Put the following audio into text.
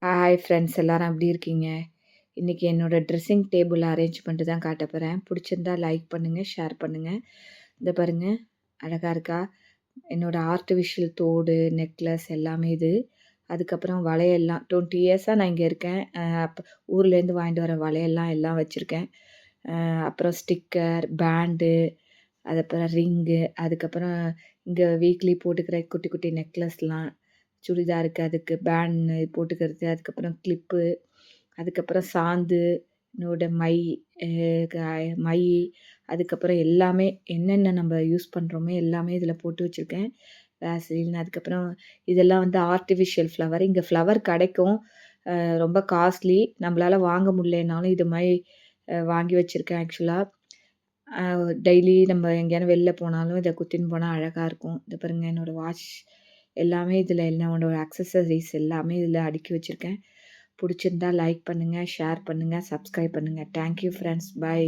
Hi friends எல்லாரும் எப்படி இருக்கீங்க? இன்னைக்கு என்னோட ட்ரெஸ்ஸிங் டேபிள் அரேஞ்ச் பண்ணிட்டு தான் காட்டப் போறேன். பிடிச்சிருந்தா லைக் பண்ணுங்க, ஷேர் பண்ணுங்க. இந்த பாருங்க, அழகா இருக்கா? என்னோட ஆர்டிஃபிஷியல் தோடு, நெக்லஸ் எல்லாமே இது. அதுக்கப்புறம் வளையல்லாம் 20 இயர்ஸா நான் இங்க இருக்கேன். அப்ப ஊர்லேருந்து வாங்கிட்டு வர வளையல்லாம் எல்லாம் வச்சிருக்கேன். அப்புறம் ஸ்டிக்கர், பேண்டு, அதுக்கப்புறம் ரிங்கு, அதுக்கப்புறம் இங்க வீக்லி போட்டுக்கிற குட்டி குட்டி நெக்லஸ்லாம், சுடிதாருக்கு அதுக்கு பேண்ட் போட்டுக்கிறது, அதுக்கப்புறம் கிளிப்பு, அதுக்கப்புறம் சாந்து, என்னோட அ க மை, அதுக்கப்புறம் எல்லாமே என்னென்ன நம்ம யூஸ் பண்ணுறோமோ எல்லாமே இதில போட்டு வச்சிருக்கேன். வேஸ்லின், அதுக்கப்புறம் இதெல்லாம் வந்து ஆர்ட்டிஃபிஷியல் ஃப்ளவர். இங்க ஃப்ளவர் கெடைக்கும். ரொம்ப காஸ்ட்லி. நம்மளால வாங்க முடியலனாலும் இது மாரி வாங்கி வச்சிருக்கேன் ஆக்சுவலா. அ டெய்லி நம்ம எங்கேயாவது வெளில போனாலும் இத குத்தின்னு போனா அழகா இருக்கும். இத பாருங்க, என்னோட வாட்ச் எல்லாமே இதில என்னோட அக்சஸரீஸ் எல்லாமே இதில அடுக்கி வச்சிருக்கேன். புடிச்சிருந்தா லைக் பண்ணுங்க, ஷேர் பண்ணுங்க, சப்ஸ்கிரைப் பண்ணுங்க. Thank you friends. பை.